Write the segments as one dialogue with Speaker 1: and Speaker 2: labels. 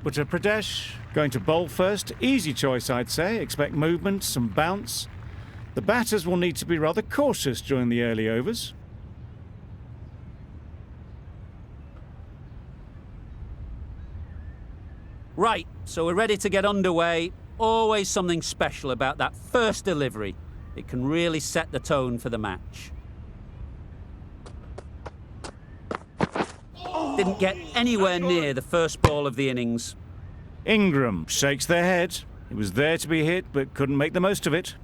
Speaker 1: Uttar Pradesh. Going to bowl first. Easy choice, I'd say. Expect movement, some bounce. The batters will need to be rather cautious during the early overs.
Speaker 2: Right, so we're ready to get underway. Always something special about that first delivery. It can really set the tone for the match. Didn't get anywhere near the first ball of the innings.
Speaker 1: Ingram shakes their head. It was there to be hit, but couldn't make the most of it.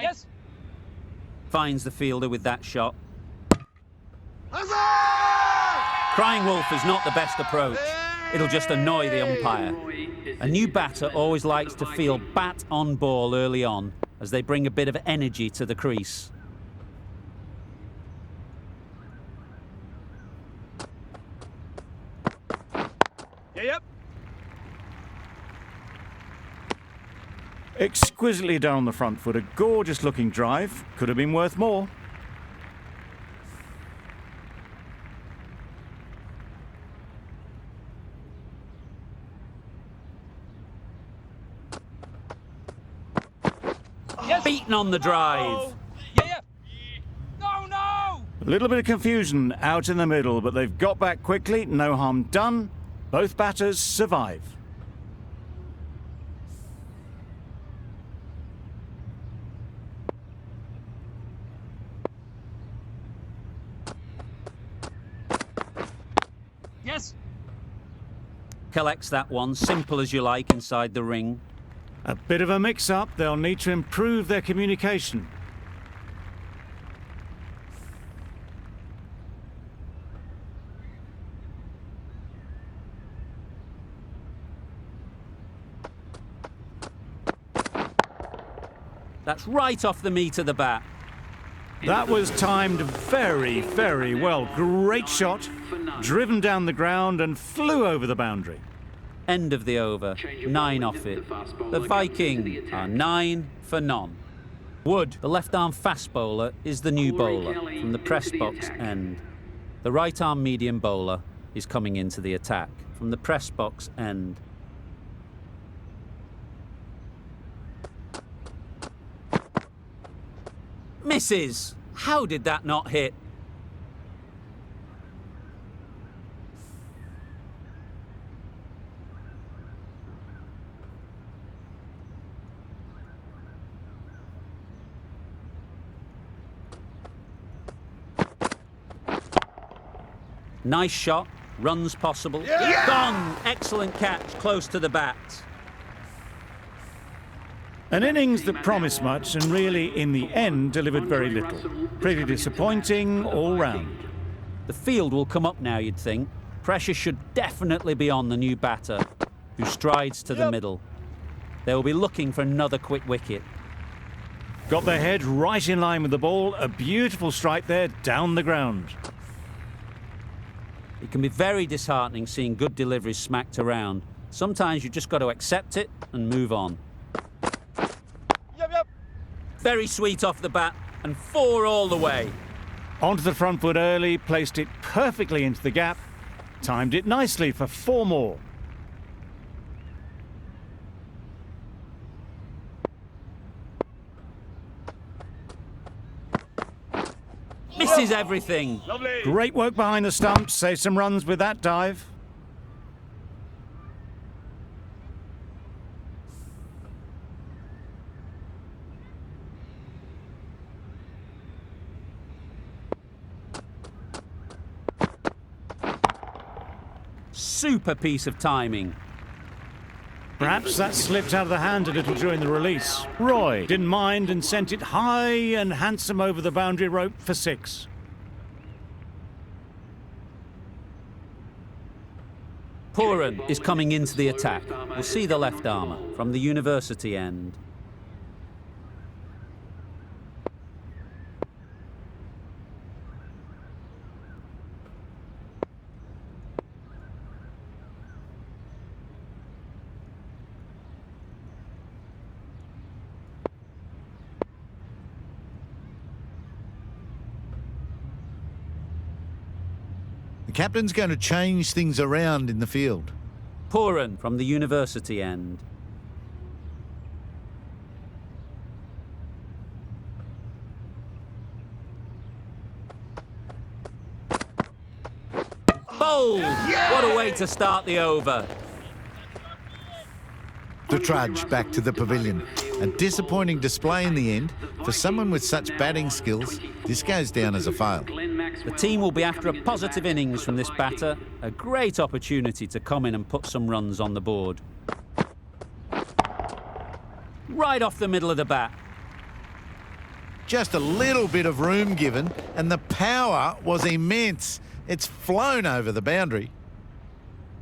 Speaker 2: Yes. Finds the fielder with that shot. Crying wolf is not the best approach. It'll just annoy the umpire. A new batter always likes to feel bat on ball early on, as they bring a bit of energy to the crease.
Speaker 3: Yep.
Speaker 1: Exquisitely done on the front foot. A gorgeous looking drive. Could have been worth more.
Speaker 2: Yes. Beaten on the drive.
Speaker 3: No!
Speaker 1: A little bit of confusion out in the middle, but they've got back quickly. No harm done. Both batters survive.
Speaker 3: Yes.
Speaker 2: Collects that one, simple as you like, inside the ring.
Speaker 1: A bit of a mix-up. They'll need to improve their communication.
Speaker 2: That's right off the meat of the bat.
Speaker 1: That was timed very, very well. Great shot. Driven down the ground and flew over the boundary.
Speaker 2: End of the over, 9 off it. The Viking are 9 for none. Wood, the left-arm fast bowler, is the new bowler from the press box end. The right-arm medium bowler is coming into the attack from the press box end. Misses! How did that not hit? Nice shot, runs possible.
Speaker 3: Yeah!
Speaker 2: Gone! Excellent catch, close to the bat.
Speaker 1: An innings that promised much and really, in the end, delivered very little. Pretty disappointing all round.
Speaker 2: The field will come up now, you'd think. Pressure should definitely be on the new batter, who strides to the middle. They will be looking for another quick wicket.
Speaker 1: Got their head right in line with the ball. A beautiful strike there, down the ground.
Speaker 2: It can be very disheartening seeing good deliveries smacked around. Sometimes you just got to accept it and move on.
Speaker 3: Yep.
Speaker 2: Very sweet off the bat, and 4 all the way.
Speaker 1: Onto the front foot early, placed it perfectly into the gap. Timed it nicely for 4 more.
Speaker 2: Misses everything.
Speaker 3: Lovely.
Speaker 1: Great work behind the stumps. Save some runs with that dive.
Speaker 2: Super piece of timing.
Speaker 1: Perhaps that slipped out of the hand a little during the release. Roy didn't mind and sent it high and handsome over the boundary rope for 6.
Speaker 2: Puran is coming into the attack. We'll see the left armour from the university end.
Speaker 4: The captain's going to change things around in the field.
Speaker 2: Puran from the university end. Bold! What a way to start the over.
Speaker 4: The trudge back to the pavilion. A disappointing display in the end. For someone with such batting skills, this goes down as a fail.
Speaker 2: The team will be after a positive innings from this batter. A great opportunity to come in and put some runs on the board. Right off the middle of the bat.
Speaker 4: Just a little bit of room given, and the power was immense. It's flown over the boundary.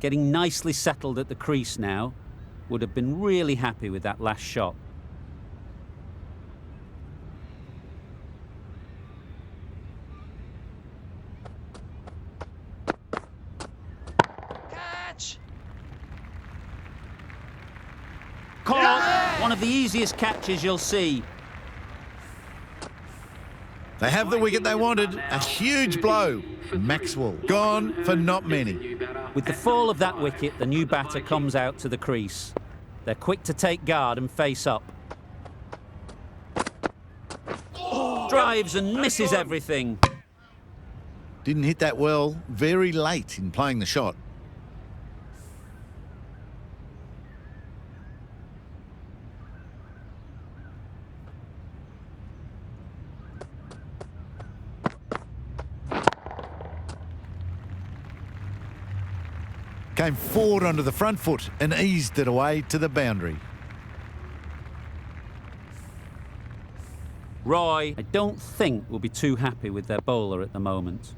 Speaker 2: Getting nicely settled at the crease now. Would have been really happy with that last shot.
Speaker 3: Catch!
Speaker 2: Caught! One of the easiest catches you'll see.
Speaker 4: They have the wicket they wanted. A huge blow. Maxwell gone for not many.
Speaker 2: With the fall of that wicket, the new batter comes out to the crease. They're quick to take guard and face up. Drives and misses everything.
Speaker 4: Didn't hit that well. Very late in playing the shot. Came forward onto the front foot and eased it away to the boundary.
Speaker 2: Roy, I don't think, will be too happy with their bowler at the moment.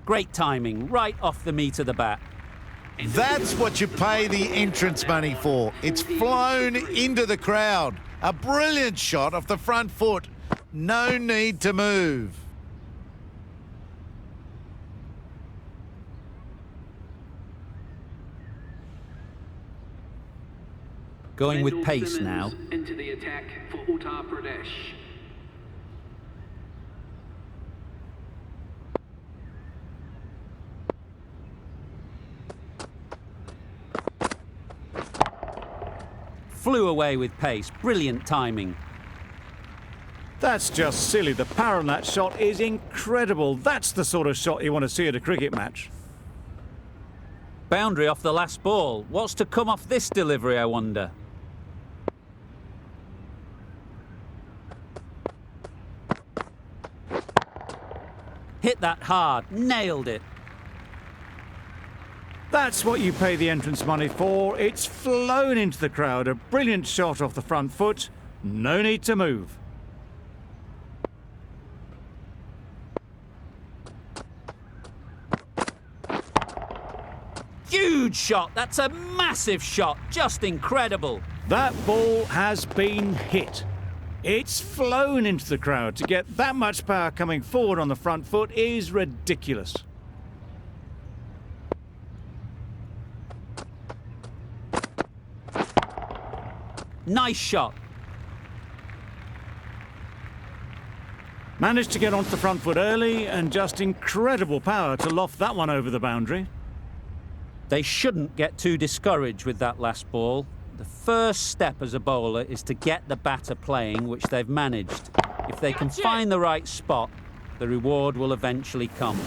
Speaker 2: Great timing, right off the meat of the bat.
Speaker 4: That's what you pay the entrance money for. It's flown into the crowd. A brilliant shot off the front foot. No need to move.
Speaker 2: Going with pace now.
Speaker 5: Into the attack for Uttar Pradesh.
Speaker 2: Flew away with pace. Brilliant timing.
Speaker 1: That's just silly. The power on that shot is incredible. That's the sort of shot you want to see at a cricket match.
Speaker 2: Boundary off the last ball. What's to come off this delivery, I wonder? Hit that hard. Nailed it.
Speaker 1: That's what you pay the entrance money for. It's flown into the crowd. A brilliant shot off the front foot. No need to move.
Speaker 2: Huge shot. That's a massive shot. Just incredible.
Speaker 1: That ball has been hit. It's flown into the crowd. To get that much power coming forward on the front foot is ridiculous.
Speaker 2: Nice shot.
Speaker 1: Managed to get onto the front foot early and just incredible power to loft that one over the boundary.
Speaker 2: They shouldn't get too discouraged with that last ball. The first step as a bowler is to get the batter playing, which they've managed. If they can find the right spot, the reward will eventually come.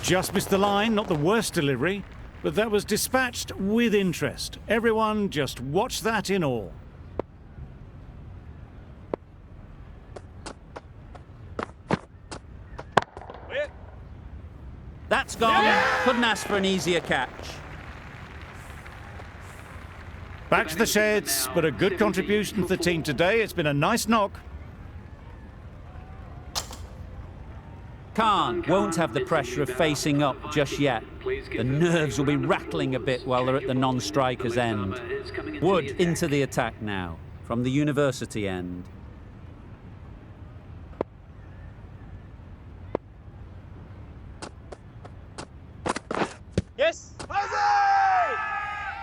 Speaker 1: Just missed the line, not the worst delivery, but that was dispatched with interest. Everyone just watched that in awe.
Speaker 2: That's gone. Couldn't ask for an easier catch.
Speaker 1: Back to the sheds, but a good contribution to the team today. It's been a nice knock.
Speaker 2: Khan won't have the pressure of facing up just yet. The nerves will be rattling a bit while they're at the non-striker's end. Wood into the attack now, from the university end.
Speaker 3: Yes!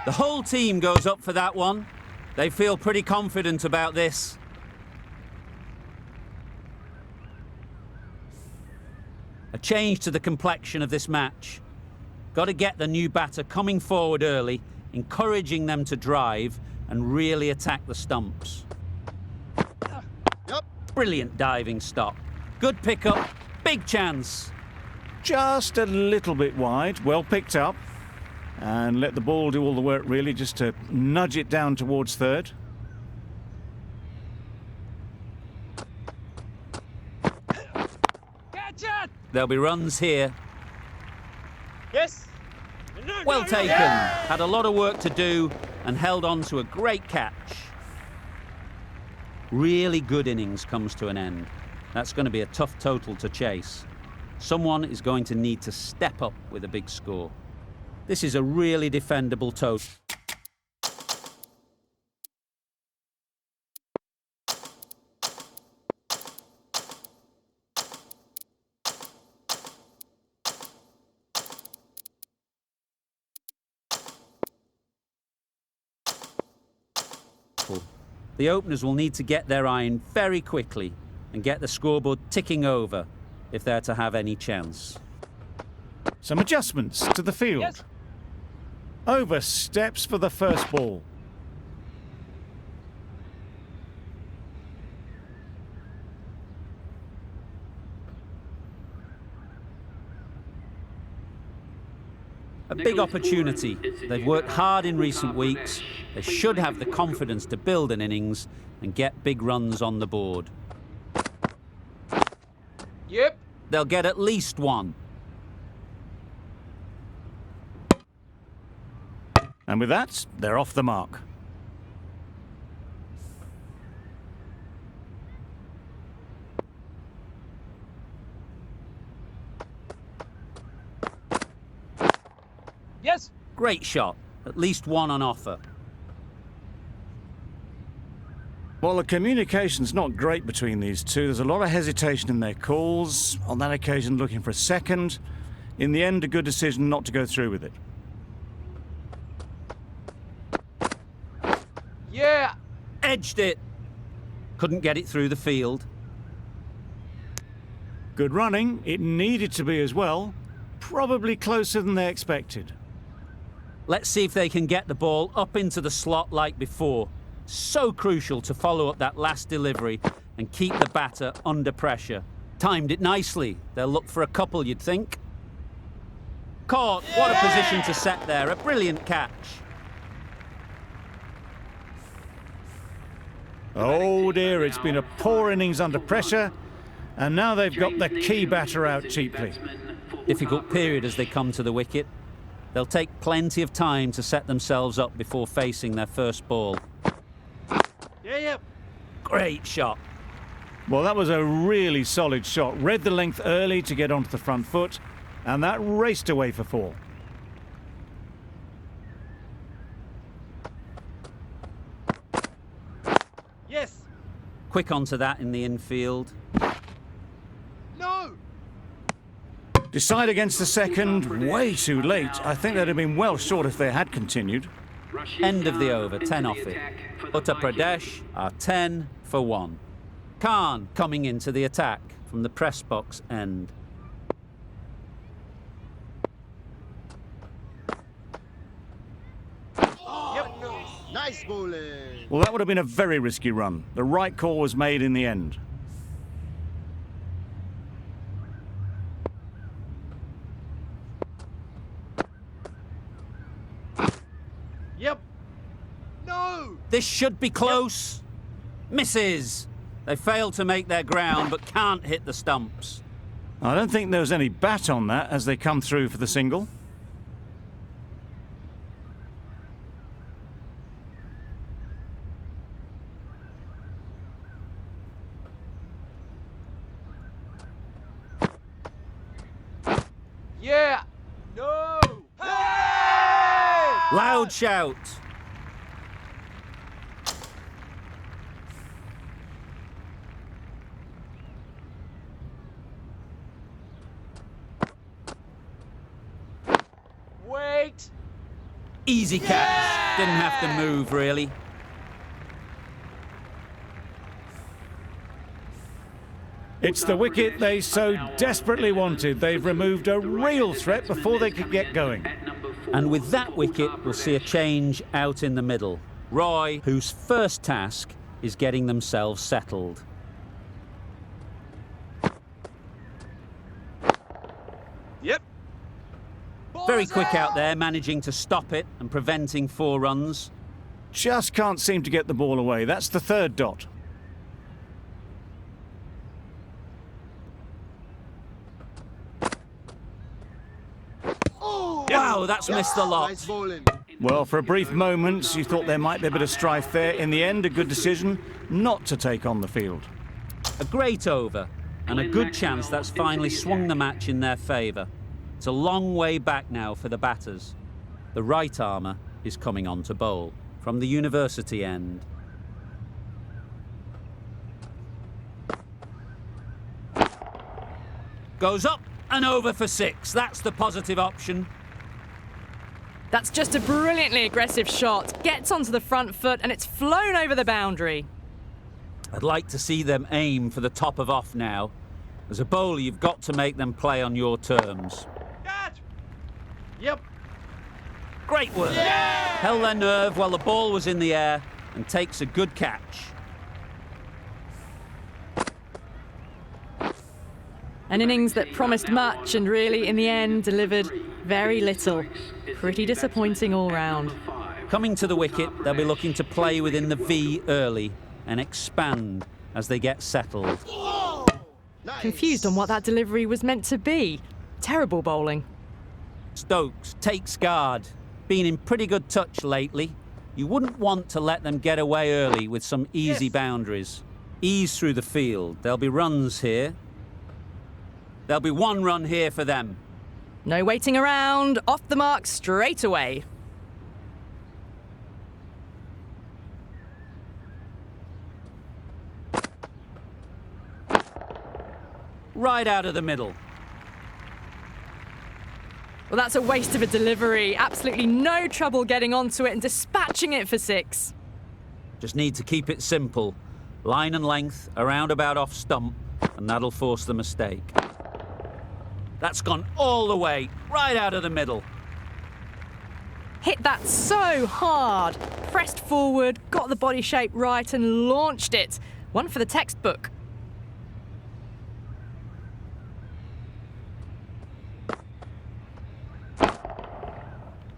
Speaker 2: The whole team goes up for that one. They feel pretty confident about this. A change to the complexion of this match. Got to get the new batter coming forward early, encouraging them to drive and really attack the stumps.
Speaker 3: Yep.
Speaker 2: Brilliant diving stop. Good pickup, big chance.
Speaker 1: Just a little bit wide, well picked up. And let the ball do all the work really, just to nudge it down towards third.
Speaker 3: Catch it!
Speaker 2: There'll be runs here.
Speaker 3: Yes.
Speaker 2: Well taken. Had a lot of work to do and held on to a great catch. Really good innings comes to an end. That's going to be a tough total to chase. Someone is going to need to step up with a big score. This is a really defendable total. The openers will need to get their iron very quickly and get the scoreboard ticking over if they're to have any chance.
Speaker 1: Some adjustments to the field.
Speaker 3: Yes.
Speaker 1: Over steps for the first ball.
Speaker 2: A big opportunity. They've worked hard in recent weeks. They should have the confidence to build an innings and get big runs on the board.
Speaker 3: Yep.
Speaker 2: They'll get at least one.
Speaker 1: And with that, they're off the mark.
Speaker 3: Yes.
Speaker 2: Great shot. At least one on offer.
Speaker 1: Well, the communication's not great between these two. There's a lot of hesitation in their calls. On that occasion, looking for a second. In the end, a good decision not to go through with it.
Speaker 3: Yeah.
Speaker 2: Edged it. Couldn't get it through the field.
Speaker 1: Good running. It needed to be as well. Probably closer than they expected.
Speaker 2: Let's see if they can get the ball up into the slot like before. So crucial to follow up that last delivery and keep the batter under pressure. Timed it nicely. They'll look for a couple, you'd think. Caught. What a position to set there. A brilliant catch.
Speaker 1: Oh dear, it's been a poor innings under pressure. And now they've got the key batter out cheaply.
Speaker 2: Difficult period as they come to the wicket. They'll take plenty of time to set themselves up before facing their first ball.
Speaker 3: Yeah.
Speaker 2: Great shot.
Speaker 1: Well, that was a really solid shot. Read the length early to get onto the front foot, and that raced away for four.
Speaker 3: Yes.
Speaker 2: Quick onto that in the infield.
Speaker 3: No.
Speaker 1: Decide against the second, way too late. I think they'd have been well short if they had continued.
Speaker 2: End of the over, 10 off it. Uttar Pradesh are 10 for 1. Khan coming into the attack from the press box end.
Speaker 3: Yep. No. Nice bowling.
Speaker 1: Well, that would have been a very risky run. The right call was made in the end.
Speaker 3: Yep. No.
Speaker 2: This should be close. Misses. They fail to make their ground but can't hit the stumps.
Speaker 1: I don't think there was any bat on that as they come through for the single.
Speaker 3: Yeah. No. Hey!
Speaker 2: Loud shout.
Speaker 3: Wait.
Speaker 2: Easy catch. Didn't have to move, really.
Speaker 1: It's the wicket they so desperately wanted. They've removed a real threat before they could get going.
Speaker 2: And with that wicket, we'll see a change out in the middle. Roy, whose first task is getting themselves settled.
Speaker 3: Yep.
Speaker 2: Very quick out there, managing to stop it and preventing 4 runs.
Speaker 1: Just can't seem to get the ball away. That's the third dot.
Speaker 2: Wow, that's missed a lot.
Speaker 3: Nice bowling.
Speaker 1: Well, for a brief moment, you thought there might be a bit of strife there. In the end, a good decision not to take on the field.
Speaker 2: A great over, and a good chance that's finally swung the match in their favour. It's a long way back now for the batters. The right armour is coming on to bowl from the university end. Goes up and over for 6. That's the positive option.
Speaker 6: That's just a brilliantly aggressive shot. Gets onto the front foot and it's flown over the boundary.
Speaker 2: I'd like to see them aim for the top of off now. As a bowler, you've got to make them play on your terms.
Speaker 3: Catch. Yep.
Speaker 2: Great work. Held their nerve while the ball was in the air and takes a good catch.
Speaker 6: An innings that promised much and really, in the end, delivered very little. Pretty disappointing all round.
Speaker 2: Coming to the wicket, they'll be looking to play within the V early and expand as they get settled.
Speaker 3: Nice.
Speaker 6: Confused on what that delivery was meant to be. Terrible bowling.
Speaker 2: Stokes takes guard. Been in pretty good touch lately. You wouldn't want to let them get away early with some easy boundaries. Ease through the field. There'll be runs here. There'll be 1 run here for them.
Speaker 6: No waiting around. Off the mark straight away.
Speaker 2: Right out of the middle.
Speaker 6: Well, that's a waste of a delivery. Absolutely no trouble getting onto it and dispatching it for 6.
Speaker 2: Just need to keep it simple. Line and length, around about off stump, and that'll force the mistake. That's gone all the way, right out of the middle.
Speaker 6: Hit that so hard. Pressed forward, got the body shape right and launched it. One for the textbook.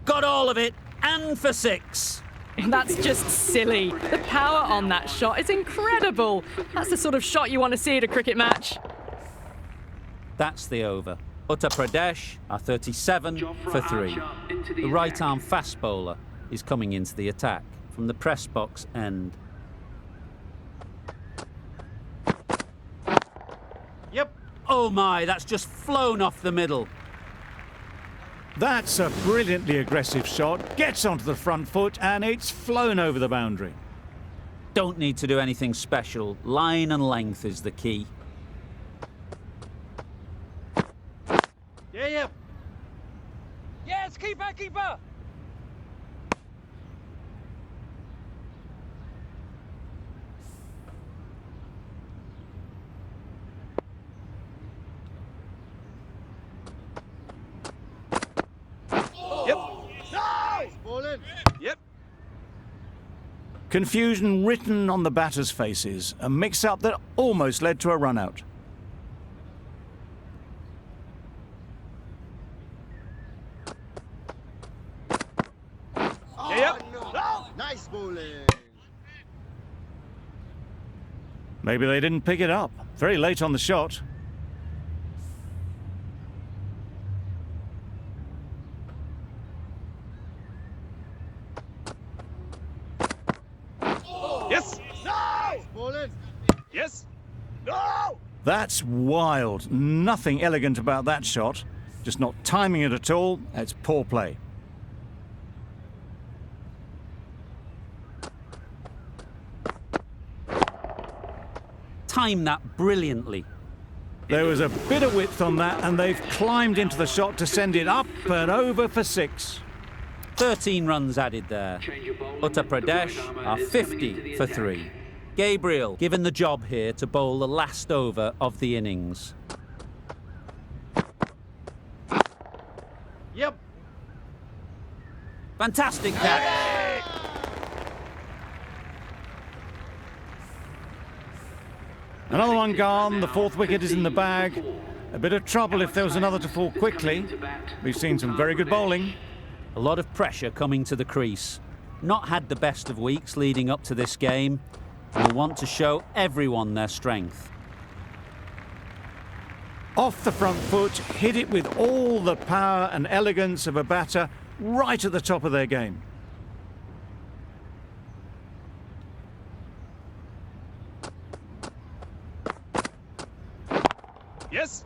Speaker 2: Got all of it, and for 6.
Speaker 6: That's just silly. The power on that shot is incredible. That's the sort of shot you want to see at a cricket match.
Speaker 2: That's the over. Uttar Pradesh are 37 for 3. The right-arm fast bowler is coming into the attack from the press box end.
Speaker 3: Yep.
Speaker 2: Oh my, that's just flown off the middle.
Speaker 1: That's a brilliantly aggressive shot. Gets onto the front foot and it's flown over the boundary.
Speaker 2: Don't need to do anything special. Line and length is the key.
Speaker 3: Yeah, yeah.
Speaker 7: Yes, keeper, keeper!
Speaker 3: Yep. Nice bowling. Yep.
Speaker 1: Confusion written on the batters' faces. A mix-up that almost led to a run-out.
Speaker 3: Yep. Nice bowling.
Speaker 1: Maybe they didn't pick it up. Very late on the shot.
Speaker 3: Yes. Nice bowling. Yes. No.
Speaker 1: That's wild. Nothing elegant about that shot. Just not timing it at all. It's poor play.
Speaker 2: Timed that brilliantly.
Speaker 1: There was a bit of width on that and they've climbed into the shot to send it up and over for 6.
Speaker 2: 13 runs added there. Uttar Pradesh are 50 for 3. Gabriel given the job here to bowl the last over of the innings.
Speaker 3: Yep.
Speaker 2: Fantastic catch.
Speaker 1: Another one gone. The fourth wicket is in the bag. A bit of trouble if there was another to fall quickly. We've seen some very good bowling.
Speaker 2: A lot of pressure coming to the crease. Not had the best of weeks leading up to this game. Will want to show everyone their strength.
Speaker 1: Off the front foot, hit it with all the power and elegance of a batter right at the top of their game.
Speaker 3: Yes.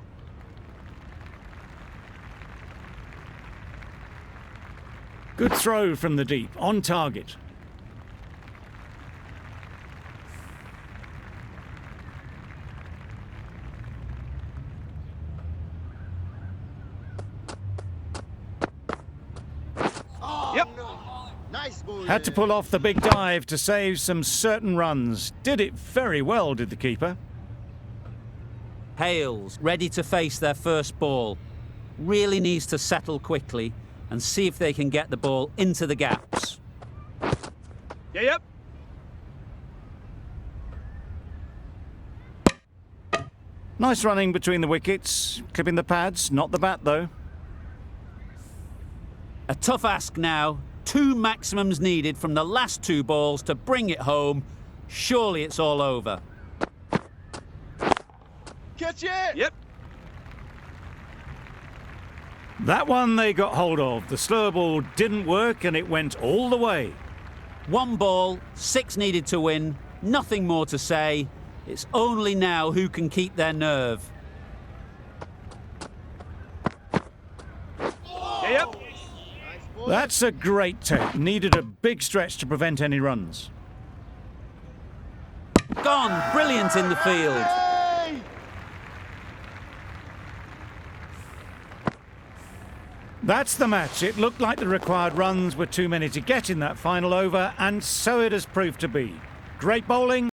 Speaker 1: Good throw from the deep, on target.
Speaker 3: Yep. Nice bowling.
Speaker 1: Had to pull off the big dive to save some certain runs. Did it very well, did the keeper.
Speaker 2: Hales ready to face their first ball. Really needs to settle quickly and see if they can get the ball into the gaps.
Speaker 3: Yeah, yep.
Speaker 1: Nice running between the wickets, clipping the pads, not the bat though.
Speaker 2: A tough ask now. 2 maximums needed from the last 2 balls to bring it home. Surely it's all over.
Speaker 3: Catch it. Yep.
Speaker 1: That one they got hold of. The slow ball didn't work and it went all the way.
Speaker 2: 1 ball, 6 needed to win. Nothing more to say. It's only now who can keep their nerve.
Speaker 3: Yeah, yep. Nice bowling.
Speaker 1: That's a great take. Needed a big stretch to prevent any runs.
Speaker 2: Gone, brilliant in the field.
Speaker 3: Hey!
Speaker 1: That's the match. It looked like the required runs were too many to get in that final over, and so it has proved to be. Great bowling.